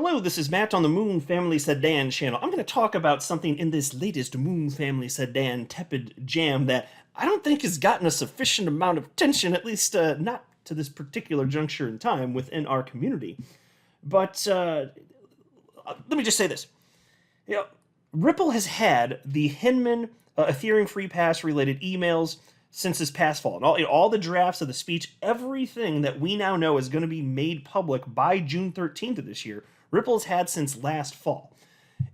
Hello, this is Matt on the Moon Family Sedan channel. I'm going to talk about something in this latest Moon Family Sedan tepid jam that I don't think has gotten a sufficient amount of attention, at least not to this particular juncture in time within our community. But let me just say this. You know, Ripple has had the HINMAN Ethereum Free Pass related emails since this past fall. And all the drafts of the speech, everything that we now know is going to be made public by June 13th of this year, Ripple's had since last fall.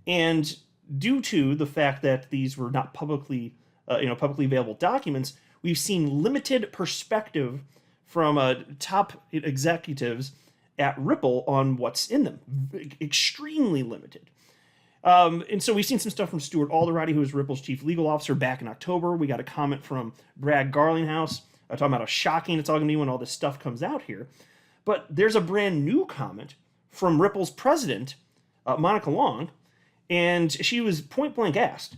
And due to the fact that these were not publicly available documents, we've seen limited perspective from top executives at Ripple on what's in them. Extremely limited. And so we've seen some stuff from Stuart Alderati, who is Ripple's chief legal officer, back in October. We got a comment from Brad Garlinghouse talking about how shocking it's all going to be when all this stuff comes out here. But there's a brand new comment from Ripple's president, Monica Long, and she was point blank asked,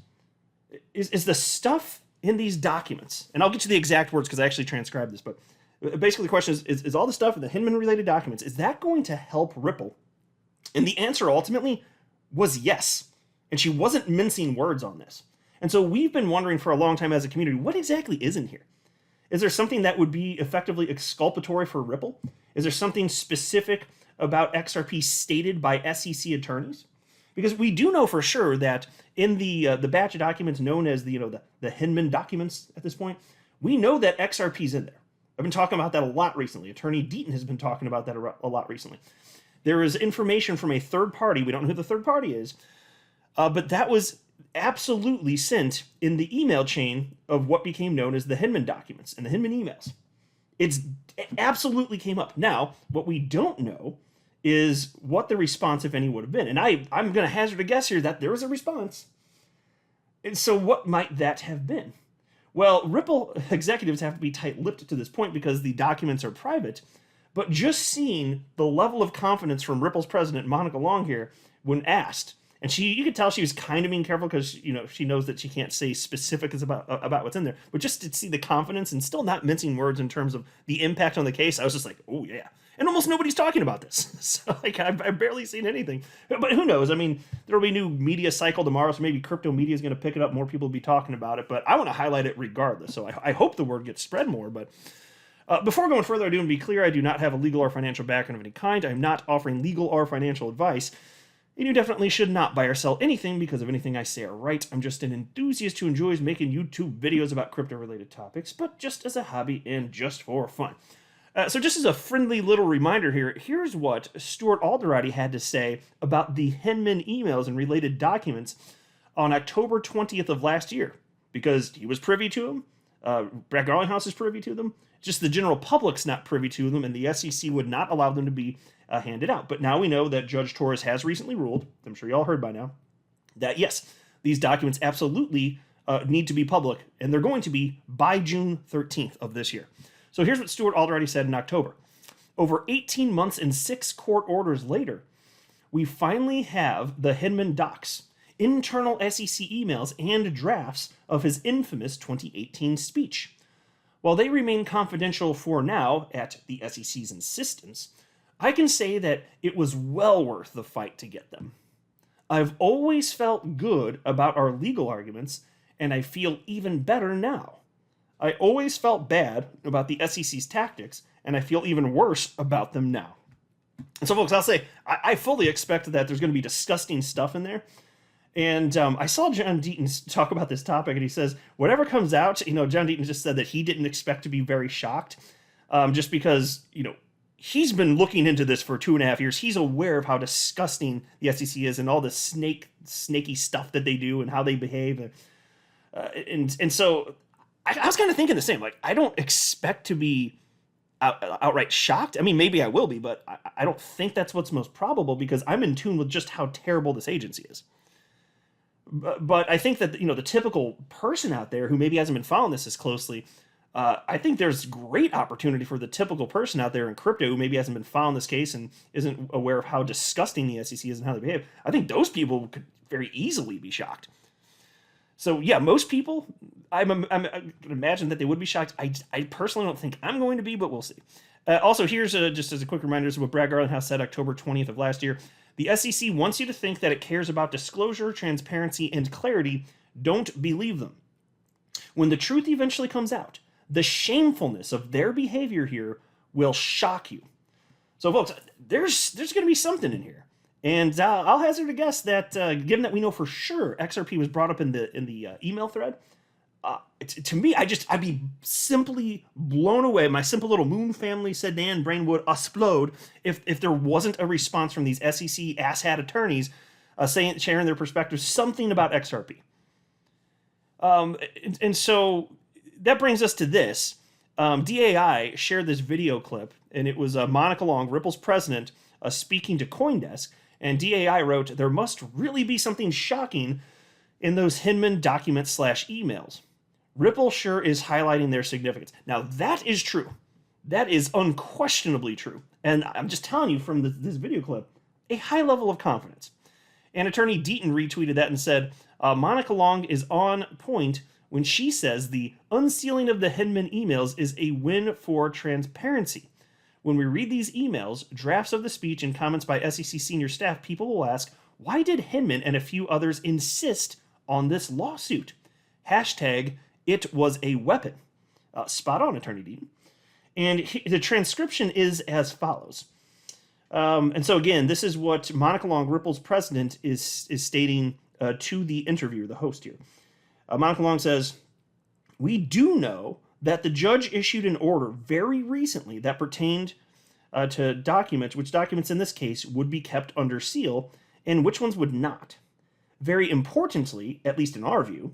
is the stuff in these documents, and I'll get you the exact words because I actually transcribed this, but basically the question is all the stuff in the Hinman related documents, is that going to help Ripple? And the answer ultimately was yes. And she wasn't mincing words on this. And so we've been wondering for a long time as a community, what exactly is in here? Is there something that would be effectively exculpatory for Ripple? Is there something specific about XRP stated by SEC attorneys? Because we do know for sure that in the batch of documents known as the Hinman documents at this point, we know that XRP's in there. I've been talking about that a lot recently. Attorney Deaton has been talking about that a lot recently. There is information from a third party. We don't know who the third party is, but that was absolutely sent in the email chain of what became known as the Hinman documents and the Hinman emails. It absolutely came up. Now, what we don't know is what the response, if any, would have been. And I'm going to hazard a guess here that there was a response. And so what might that have been? Well, Ripple executives have to be tight-lipped to this point because the documents are private. But just seeing the level of confidence from Ripple's president, Monica Long, here, when asked, and you could tell she was kind of being careful because she knows that she can't say specifics about what's in there. But just to see the confidence and still not mincing words in terms of the impact on the case, I was just like, oh yeah. And almost nobody's talking about this. So I've barely seen anything. But who knows? I mean, there'll be a new media cycle tomorrow, so maybe crypto media is going to pick it up. More people will be talking about it. But I want to highlight it regardless. So I hope the word gets spread more. But before going further, I do want to be clear, I do not have a legal or financial background of any kind. I'm not offering legal or financial advice. And you definitely should not buy or sell anything because of anything I say or write. I'm just an enthusiast who enjoys making YouTube videos about crypto-related topics, but just as a hobby and just for fun. So just as a friendly little reminder here, here's what Stuart Alderati had to say about the Hinman emails and related documents on October 20th of last year, because he was privy to them. Brad Garlinghouse is privy to them. Just the general public's not privy to them, and the SEC would not allow them to be handed out. But now we know that Judge Torres has recently ruled, I'm sure you all heard by now, that yes, these documents absolutely need to be public, and they're going to be by June 13th of this year. So here's what Stuart Alderati said in October. Over 18 months and 6 court orders later, we finally have the Hinman docs, internal SEC emails, and drafts of his infamous 2018 speech. While they remain confidential for now at the SEC's insistence, I can say that it was well worth the fight to get them. I've always felt good about our legal arguments, and I feel even better now. I always felt bad about the SEC's tactics, and I feel even worse about them now. And so, folks, I'll say, I fully expect that there's going to be disgusting stuff in there. And I saw John Deaton talk about this topic, and he says, whatever comes out, John Deaton just said that he didn't expect to be very shocked, just because, he's been looking into this for 2.5 years. He's aware of how disgusting the SEC is and all the snaky stuff that they do and how they behave. And so I was kind of thinking the same. Like, I don't expect to be outright shocked. I mean, maybe I will be, but I don't think that's what's most probable because I'm in tune with just how terrible this agency is. But I think that, the typical person out there who maybe hasn't been following this as closely, I think there's great opportunity for the typical person out there in crypto who maybe hasn't been following this case and isn't aware of how disgusting the SEC is and how they behave. I think those people could very easily be shocked. So yeah, most people, I can imagine that they would be shocked. I personally don't think I'm going to be, but we'll see. Also, here's just as a quick reminder, this is what Brad Garlinghouse said October 20th of last year. The SEC wants you to think that it cares about disclosure, transparency, and clarity. Don't believe them. When the truth eventually comes out, the shamefulness of their behavior here will shock you. So, folks, there's going to be something in here, and I'll hazard a guess that given that we know for sure XRP was brought up in the email thread, to me, I'd be simply blown away. My simple little Moon family sedan brain would explode if there wasn't a response from these SEC asshat attorneys sharing their perspectives, something about XRP. And so that brings us to this. DAI shared this video clip, and it was Monica Long, Ripple's president, speaking to CoinDesk, and DAI wrote, "There must really be something shocking in those HINMAN documents/emails. Ripple sure is highlighting their significance." Now, that is true. That is unquestionably true. And I'm just telling you from this video clip, a high level of confidence. And attorney Deaton retweeted that and said, Monica Long is on point when she says the unsealing of the HINMAN emails is a win for transparency. When we read these emails, drafts of the speech, and comments by SEC senior staff, people will ask, why did HINMAN and a few others insist on this lawsuit? Hashtag, it was a weapon. Spot on, Attorney Deaton. And the transcription is as follows. And so again, this is what Monica Long, Ripple's president, is stating to the interviewer, the host here. Monica Long says, "We do know that the judge issued an order very recently that pertained to documents, which documents in this case would be kept under seal, and which ones would not. Very importantly, at least in our view,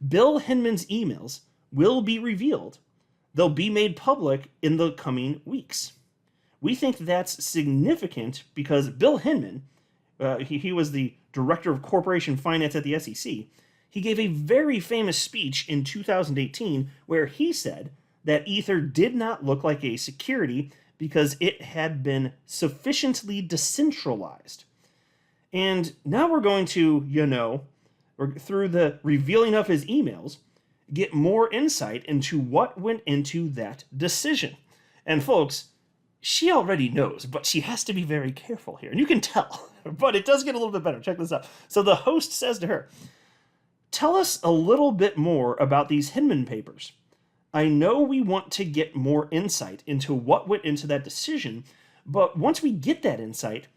Bill Hinman's emails will be revealed. They'll be made public in the coming weeks. We think that's significant because Bill Hinman, he was the director of corporation finance at the SEC, he gave a very famous speech in 2018 where he said that Ether did not look like a security because it had been sufficiently decentralized. And now we're going to, through the revealing of his emails, get more insight into what went into that decision." And folks, she already knows, but she has to be very careful here. And you can tell, but it does get a little bit better. Check this out. So the host says to her, "Tell us a little bit more about these Hinman papers. I know we want to get more insight into what went into that decision, but once we get that insight,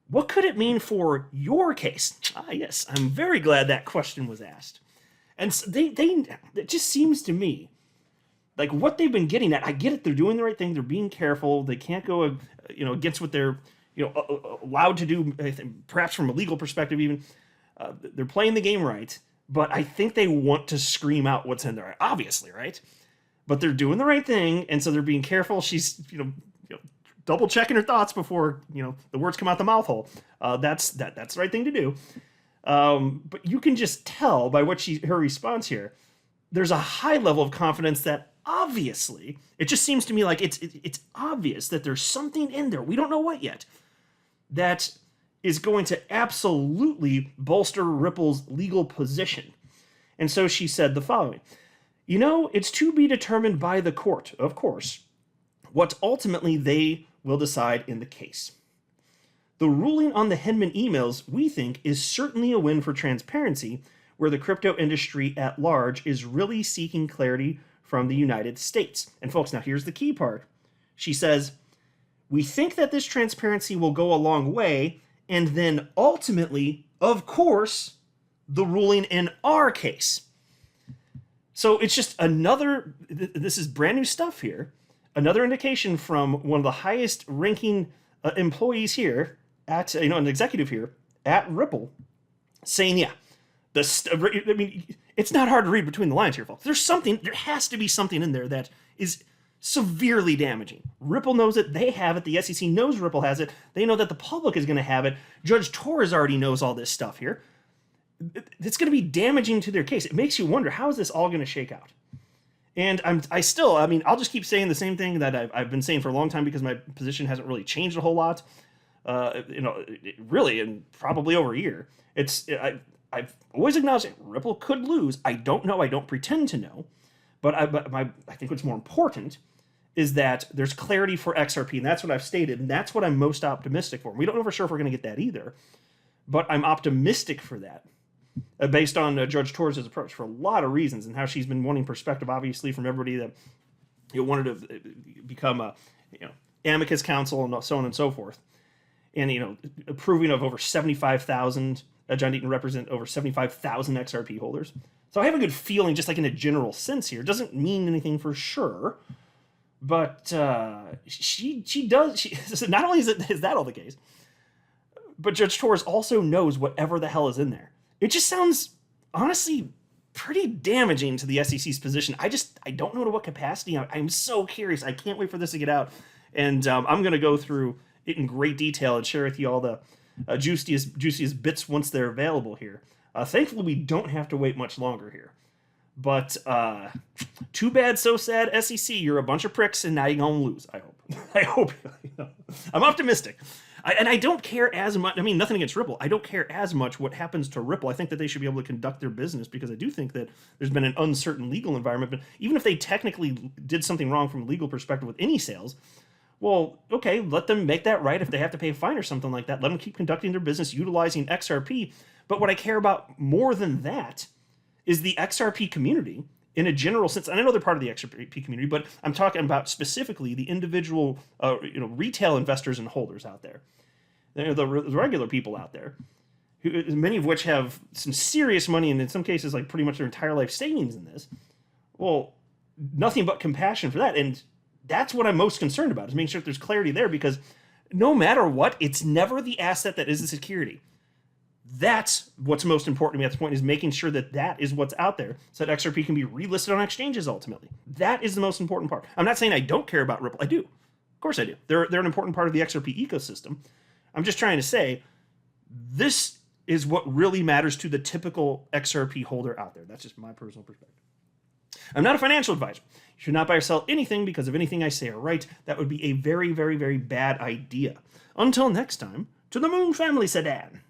what could it mean for your case?" Ah, yes, I'm very glad that question was asked. And so it just seems to me like what they've been getting at. I get it; they're doing the right thing. They're being careful. They can't go, against what they're, allowed to do. Perhaps from a legal perspective, even they're playing the game right. But I think they want to scream out what's in there, obviously, right? But they're doing the right thing, and so they're being careful. She's, double checking her thoughts before, the words come out the mouth hole. That's the right thing to do. But you can just tell by what her response here. There's a high level of confidence that obviously, it just seems to me like it's obvious that there's something in there. We don't know what yet. That is going to absolutely bolster Ripple's legal position. And so she said the following. It's to be determined by the court, of course, what ultimately they will decide in the case. The ruling on the Hinman emails, we think, is certainly a win for transparency, where the crypto industry at large is really seeking clarity from the United States. And folks, now here's the key part. She says, "We think that this transparency will go a long way, and then ultimately, of course, the ruling in our case." So it's just this is brand new stuff here, another indication from one of the highest ranking employees here at, an executive here at Ripple saying, yeah, it's not hard to read between the lines here, folks. There has to be something in there that is severely damaging. Ripple knows it. They have it. The SEC knows Ripple has it. They know that the public is going to have it. Judge Torres already knows all this stuff here. It's going to be damaging to their case. It makes you wonder, how is this all going to shake out? And I'll just keep saying the same thing that I've been saying for a long time because my position hasn't really changed a whole lot. Really, in probably over a year. I've always acknowledged that Ripple could lose. I don't know. I don't pretend to know. But I think what's more important is that there's clarity for XRP, and that's what I've stated, and that's what I'm most optimistic for. We don't know for sure if we're going to get that either, but I'm optimistic for that, based on Judge Torres' approach for a lot of reasons, and how she's been wanting perspective, obviously, from everybody that wanted to become a amicus counsel and so on and so forth, and approving of over 75,000. John Deaton represent over 75,000 XRP holders. So I have a good feeling, just like in a general sense here. It doesn't mean anything for sure, but she does. Not only is that all the case, but Judge Torres also knows whatever the hell is in there. It just sounds, honestly, pretty damaging to the SEC's position. I don't know to what capacity. I'm so curious. I can't wait for this to get out. And I'm going to go through it in great detail and share with you all the juiciest bits once they're available here. Thankfully, we don't have to wait much longer here. But too bad, so sad, SEC. You're a bunch of pricks, and now you're going to lose, I hope. I hope. I'm optimistic. And I don't care as much. I mean, nothing against Ripple. I don't care as much what happens to Ripple. I think that they should be able to conduct their business, because I do think that there's been an uncertain legal environment. But even if they technically did something wrong from a legal perspective with any sales, well, okay, let them make that right. If they have to pay a fine or something like that, let them keep conducting their business utilizing XRP. But what I care about more than that is the XRP community in a general sense. And I know they're part of the XRP community, but I'm talking about specifically the individual retail investors and holders out there. The regular people out there, many of which have some serious money, and in some cases, like pretty much their entire life savings in this. Well, nothing but compassion for that. And that's what I'm most concerned about, is making sure that there's clarity there, because no matter what, it's never the asset that is the security. That's what's most important to me at this point, is making sure that that is what's out there, so that XRP can be relisted on exchanges ultimately. That is the most important part. I'm not saying I don't care about Ripple. I do. Of course I do. They're an important part of the XRP ecosystem. I'm just trying to say, this is what really matters to the typical XRP holder out there. That's just my personal perspective. I'm not a financial advisor. You should not buy or sell anything because of anything I say or write. That would be a very, very, very bad idea. Until next time, to the Moon Family Sedan.